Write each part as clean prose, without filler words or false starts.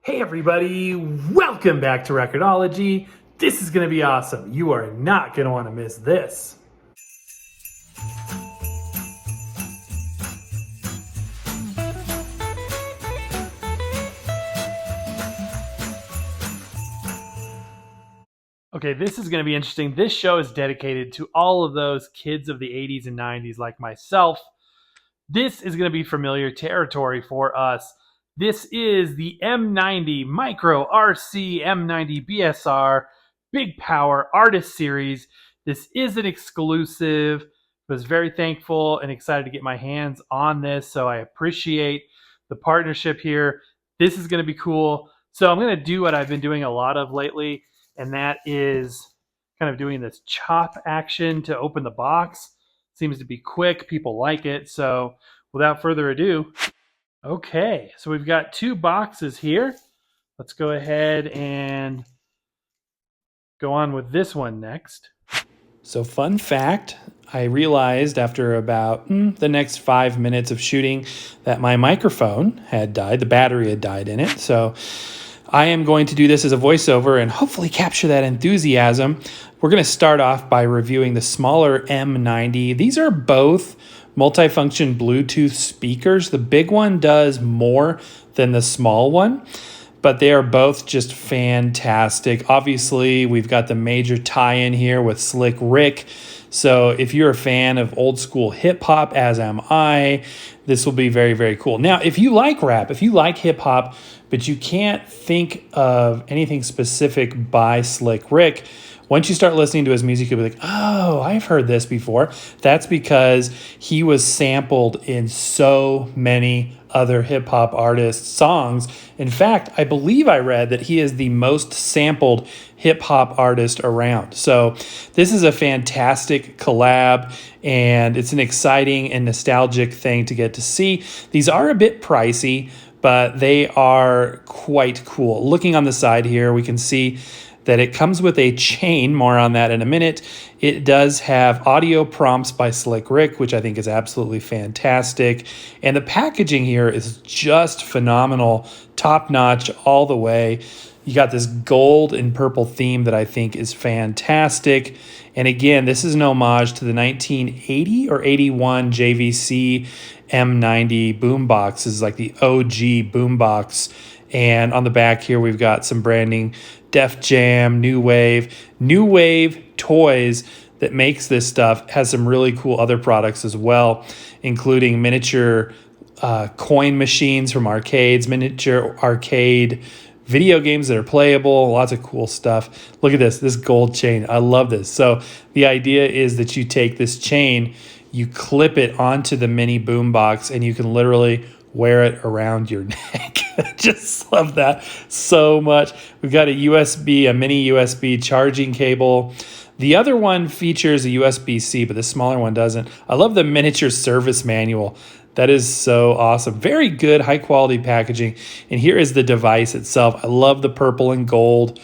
Hey everybody, welcome back to Record-ology. This is going to be awesome. You are not going to want to miss this. Okay, this is going to be interesting. This show is dedicated to all of those kids of the 80s and 90s like myself. This is going to be familiar territory for us. This is the M90 Micro RC M90 BSR Big Power Artist Series. This is an exclusive. I was very thankful and excited to get my hands on this, so I appreciate the partnership here. This is going to be cool. So I'm going to do what I've been doing a lot of lately, and that is kind of doing this chop action to open the box. Seems to be quick. People like it. So without further ado, okay, so we've got two boxes here. Let's go ahead and go on with this one next. So fun fact, I realized after about the next 5 minutes of shooting that my microphone had died. The battery had died in it. So I am going to do this as a voiceover and hopefully capture that enthusiasm. We're going to start off by reviewing the smaller M90. These are both multifunction Bluetooth speakers. The big one does more than the small one, but they are both just fantastic. Obviously, we've got the major tie-in here with Slick Rick. So if you're a fan of old school hip hop, as am I, this will be very, very cool. Now, if you like rap, if you like hip hop, but you can't think of anything specific by Slick Rick, once you start listening to his music, you'll be like, oh, I've heard this before. That's because he was sampled in so many other hip hop artists' songs. In fact, I believe I read that he is the most sampled hip hop artist around. So this is a fantastic collab, and it's an exciting and nostalgic thing to get to see. These are a bit pricey, but they are quite cool. Looking on the side here, we can see that it comes with a chain. More on that in a minute. It does have audio prompts by Slick Rick, which I think is absolutely fantastic. And the packaging here is just phenomenal, top-notch all the way. You got this gold and purple theme that I think is fantastic. And again, this is an homage to the 1980 or 81 JVC M90 boombox. This is like the OG boombox. And on the back here, we've got some branding, Def Jam, New Wave Toys that makes this stuff. Has some really cool other products as well, including miniature coin machines from arcades, miniature arcade video games that are playable, lots of cool stuff. Look at this gold chain. I love this. So the idea is that you take this chain, you clip it onto the mini boombox, and you can literally wear it around your neck. Just love that so much. We've got a mini USB charging cable. The other one features a USB-C, but the smaller one doesn't. I love the miniature service manual. That is so awesome. Very good, high quality packaging. And here is the device itself. I love the purple and gold.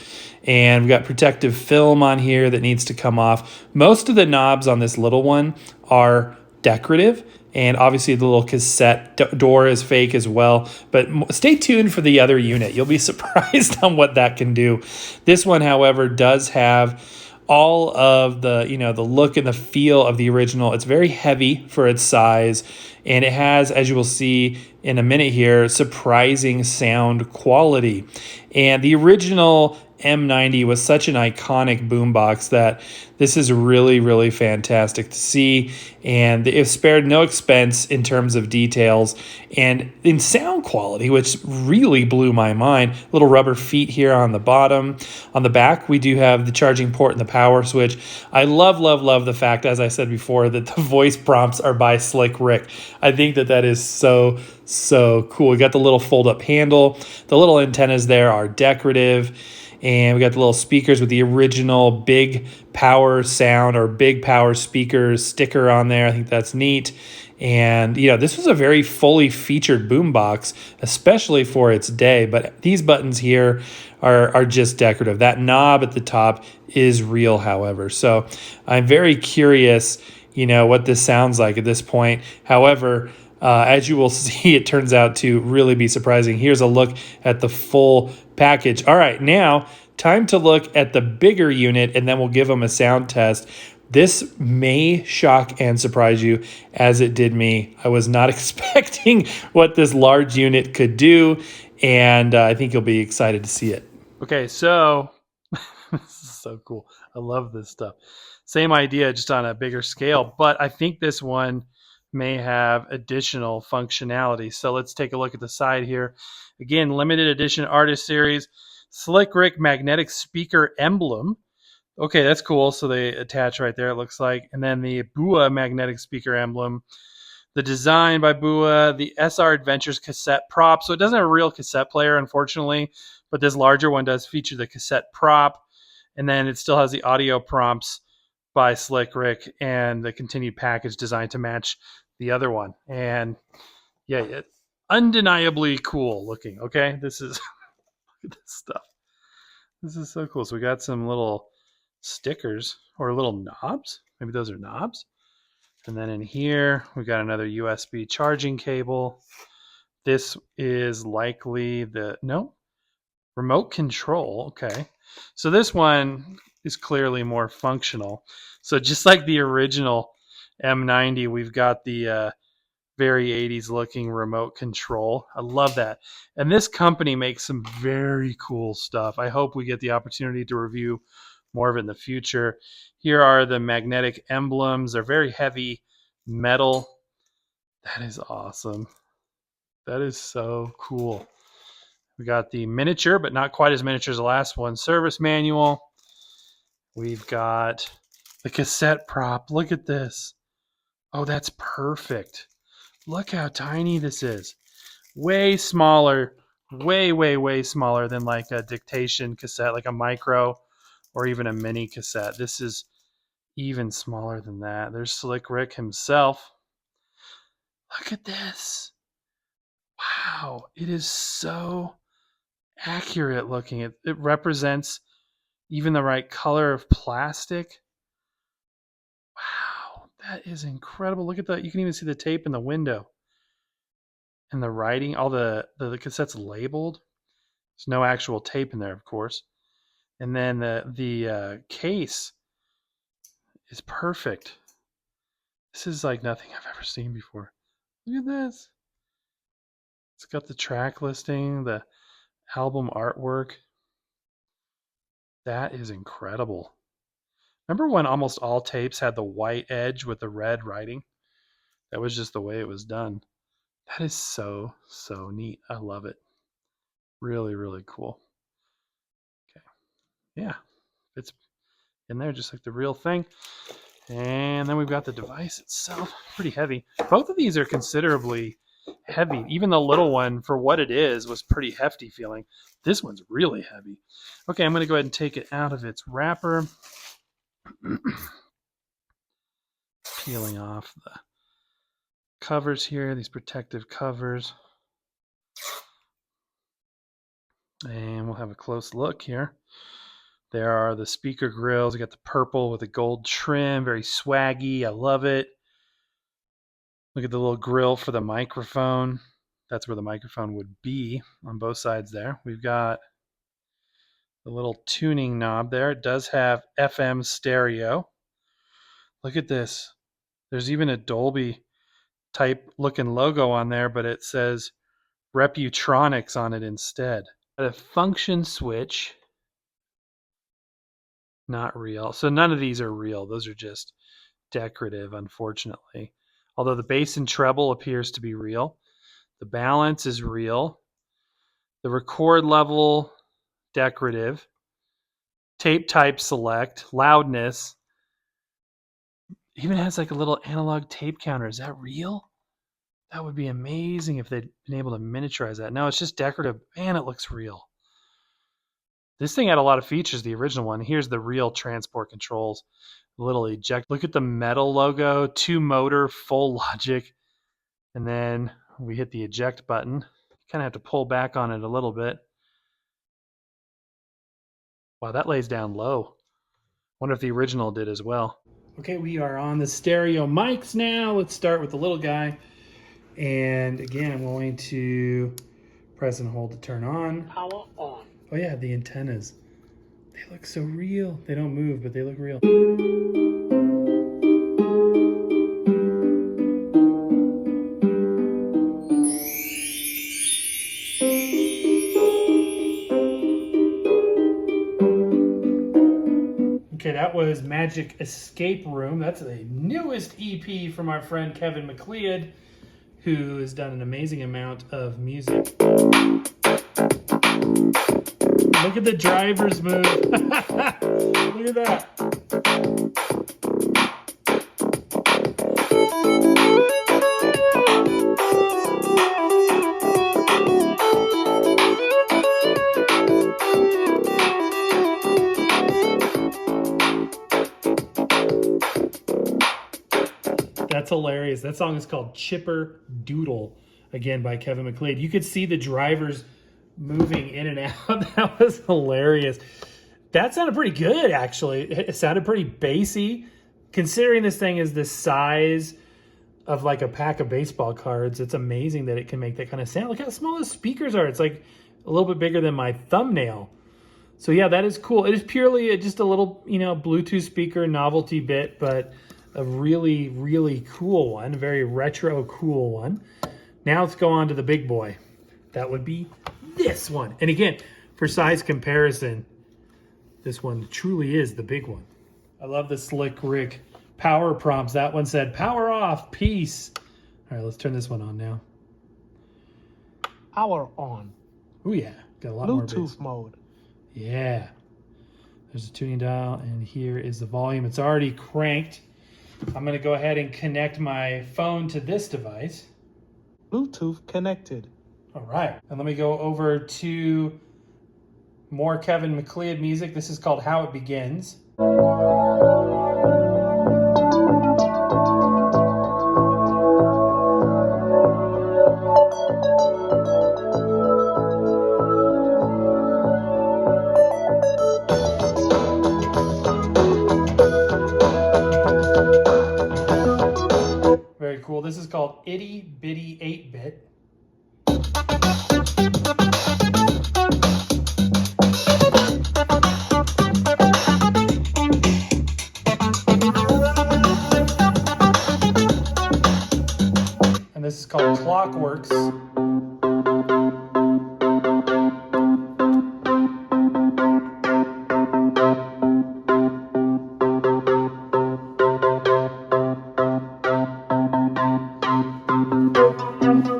And we've got protective film on here that needs to come off. Most of the knobs on this little one are decorative. And obviously the little cassette door is fake as well. But stay tuned for the other unit. You'll be surprised on what that can do. This one, however, does have all of the, the look and the feel of the original. It's very heavy for its size. And it has, as you will see in a minute here, surprising sound quality. And the original M90 was such an iconic boombox that this is really, really fantastic to see. And it spared no expense in terms of details and in sound quality, which really blew my mind. Little rubber feet here on the bottom. On the back, we do have the charging port and the power switch. I love, love, love the fact, as I said before, that the voice prompts are by Slick Rick. I think that is so, so cool. We got the little fold-up handle. The little antennas there are decorative. And we got the little speakers with the original big power sound or big power speakers sticker on there. I think that's neat. And, this was a very fully featured boombox, especially for its day. But these buttons here are just decorative. That knob at the top is real, however. So I'm very curious, what this sounds like at this point. However, As you will see, it turns out to really be surprising. Here's a look at the full package. All right, now time to look at the bigger unit, and then we'll give them a sound test. This may shock and surprise you as it did me. I was not expecting what this large unit could do, and I think you'll be excited to see it. Okay, so this is so cool. I love this stuff. Same idea, just on a bigger scale, but I think this one may have additional functionality. So let's take a look at the side here. Again, limited edition artist series, Slick Rick magnetic speaker emblem. Okay, that's cool. So they attach right there, it looks like. And then the BUA magnetic speaker emblem. The design by BUA, the SR Adventures cassette prop. So it doesn't have a real cassette player, unfortunately, but this larger one does feature the cassette prop. And then it still has the audio prompts by Slick Rick and the continued package designed to match the other one. And yeah, it's undeniably cool looking. Okay, this is look at this stuff. This is so cool. So we got some little stickers or little knobs. Maybe those are knobs. And then in here, we got another USB charging cable. This is likely the, no, remote control. Okay. So this one is clearly more functional. So just like the original M90, we've got the very 80s looking remote control. I love that. And this company makes some very cool stuff. I hope we get the opportunity to review more of it in the future. Here are the magnetic emblems. They're very heavy metal. That is awesome. That is so cool. We got the miniature, but not quite as miniature as the last one, service manual. We've got the cassette prop. Look at this. Oh, that's perfect. Look how tiny this is. Way smaller, way smaller than like a dictation cassette, like a micro or even a mini cassette. This is even smaller than that. There's Slick Rick himself. Look at this. Wow, it is so accurate looking. It represents even the right color of plastic. Wow, that is incredible. Look at that. You can even see the tape in the window. And the writing, all the cassette's labeled. There's no actual tape in there, of course. And then the case is perfect. This is like nothing I've ever seen before. Look at this. It's got the track listing, the album artwork. That is incredible. Remember when almost all tapes had the white edge with the red writing? That was just the way it was done. That is so neat. I love it. Really cool. Okay. Yeah. It's in there just like the real thing. And then we've got the device itself. Pretty heavy. Both of these are considerably heavy. Even the little one, for what it is, was pretty hefty feeling. This one's really heavy. Okay, I'm going to go ahead and take it out of its wrapper. Peeling off the covers here, these protective covers. And we'll have a close look here. There are the speaker grills. We got the purple with the gold trim, very swaggy. I love it. Look at the little grill for the microphone. That's where the microphone would be on both sides there. We've got the little tuning knob there. It does have FM stereo. Look at this. There's even a Dolby type looking logo on there, but it says Reputronics on it instead. A function switch. Not real. So none of these are real. Those are just decorative, unfortunately. Although the bass and treble appears to be real. The balance is real. The record level, decorative. Tape type select. Loudness. Even has like a little analog tape counter. Is that real? That would be amazing if they'd been able to miniaturize that. No, it's just decorative. Man, it looks real. This thing had a lot of features, the original one. Here's the real transport controls. A little eject. Look at the metal logo. 2 motor, full logic. And then we hit the eject button. Kind of have to pull back on it a little bit. Wow, that lays down low. Wonder if the original did as well. Okay, we are on the stereo mics now. Let's start with the little guy. And again, I'm going to press and hold to turn on. Power on. Oh yeah, the antennas. They look so real. They don't move, but they look real. Okay, that was Magic Escape Room. That's the newest EP from our friend Kevin MacLeod, who has done an amazing amount of music. Look at the drivers move. Look at that. That's hilarious. That song is called Chipper Doodle, again by Kevin MacLeod. You could see the drivers moving in and out. That was hilarious. That sounded pretty good, actually. It sounded pretty bassy. Considering this thing is the size of like a pack of baseball cards, it's amazing that it can make that kind of sound. Look how small the speakers are. It's like a little bit bigger than my thumbnail. So yeah, that is cool. It is purely just a little, Bluetooth speaker novelty bit, but a really, really cool one. A very retro cool one. Now let's go on to the big boy. That would be this one. And again, for size comparison, this one truly is the big one. I love the Slick Rick power prompts. That one said, power off, peace. All right, let's turn this one on now. Power on. Oh yeah, got a lot more bass. Bluetooth mode. Yeah. There's a tuning dial, and here is the volume. It's already cranked. I'm gonna go ahead and connect my phone to this device. Bluetooth connected. All right, and let me go over to more Kevin MacLeod music. This is called How It Begins. Very cool. This is called Itty Bitty 8-Bit. And this is called Clockworks.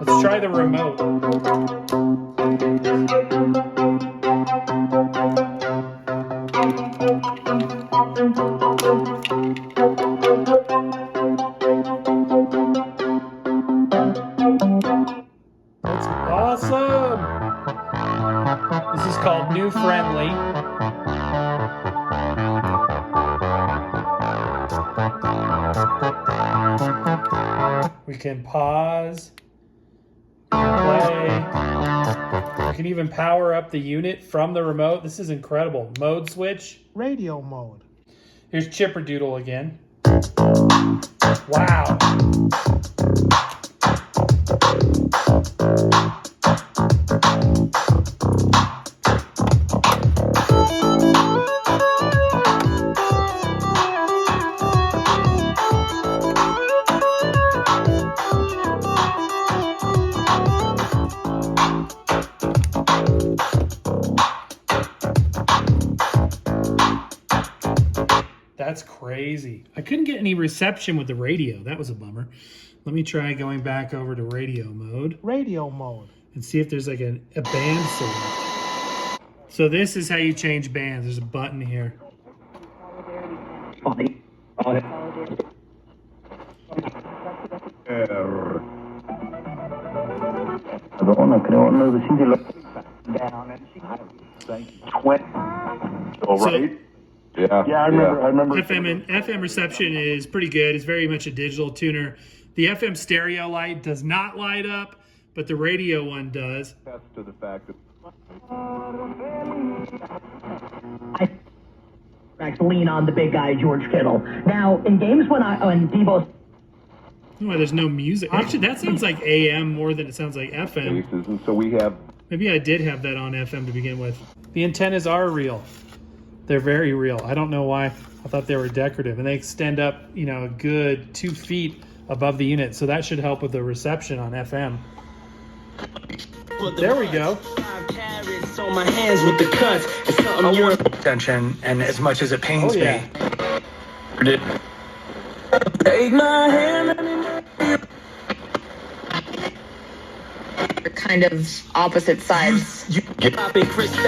Let's try the remote. That's awesome. This is called New Friendly. We can pause, play. We can even power up the unit from the remote. This is incredible. Mode switch. Radio mode. Here's Chipperdoodle again. Wow. That's crazy. I couldn't get any reception with the radio. That was a bummer. Let me try going back over to radio mode. Radio mode. And see if there's like a band select. So this is how you change bands. There's a button here. I remember. FM reception is pretty good. It's very much a digital tuner. The FM stereo light does not light up, but the radio one does. That's to the fact that I lean on the big guy George Kittle. Now in games when Debo. Oh, there's no music. Actually, that sounds like AM more than it sounds like FM. Bases, and so we have. Maybe I did have that on FM to begin with. The antennas are real. They're very real. I don't know why. I thought they were decorative, and they extend up, you know, a good 2 feet above the unit, so that should help with the reception on FM. There we go. So my hands with the cuts. It's something you're attention, and as much as it pains me. take my hand. They're kind of opposite sides. Popping crystal.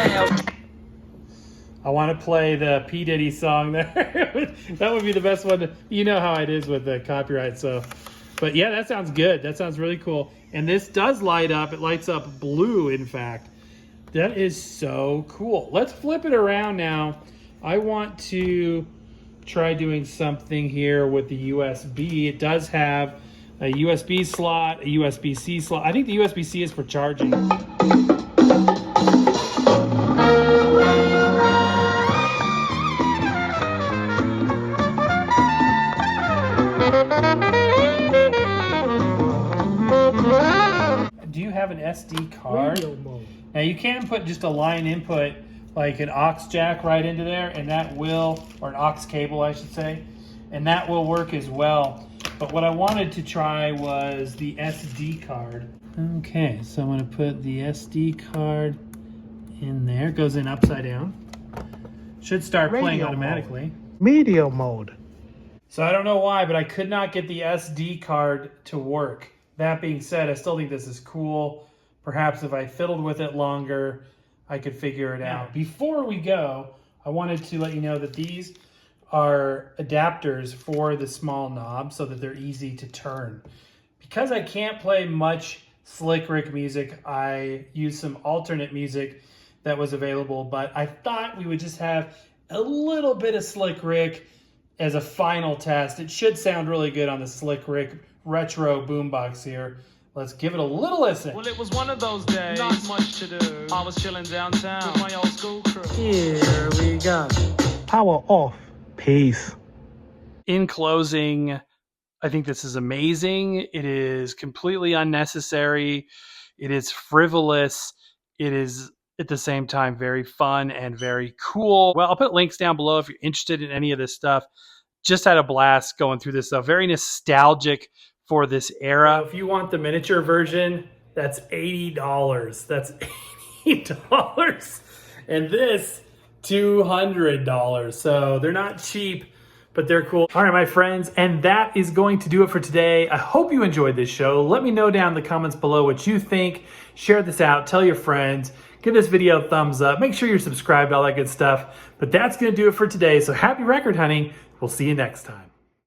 I want to play the P. Diddy song there. That would be the best one. You know how it is with the copyright, so. But yeah, that sounds good. That sounds really cool. And this does light up. It lights up blue, in fact. That is so cool. Let's flip it around now. I want to try doing something here with the USB. It does have a USB slot, a USB-C slot. I think the USB-C is for charging. Do you have an SD card? Radio mode. Now you can put just a line input, like an aux jack right into there, and that will, or an aux cable I should say, and that will work as well. But what I wanted to try was the SD card. Okay, so I'm gonna put the SD card in there. It goes in upside down. Should start playing Radio automatically. Media mode. So I don't know why, but I could not get the SD card to work. That being said, I still think this is cool. Perhaps if I fiddled with it longer, I could figure it out. Before we go, I wanted to let you know that these are adapters for the small knob so that they're easy to turn. Because I can't play much Slick Rick music, I used some alternate music that was available, but I thought we would just have a little bit of Slick Rick as a final test. It should sound really good on the Slick Rick retro boombox here. Let's give it a little listen. Well, it was one of those days, not much to do. I was chilling downtown with my old school crew. Here we go. Power off. Peace. In closing, I think this is amazing. It is completely unnecessary. It is frivolous. It is at the same time very fun and very cool. Well, I'll put links down below if you're interested in any of this stuff. Just had a blast going through this stuff. Very nostalgic for this era. If you want the miniature version, that's $80. That's $80. And this, $200. So they're not cheap, but they're cool. All right, my friends, and that is going to do it for today. I hope you enjoyed this show. Let me know down in the comments below what you think. Share this out, tell your friends, give this video a thumbs up, make sure you're subscribed, all that good stuff. But that's gonna do it for today. So happy record hunting. We'll see you next time.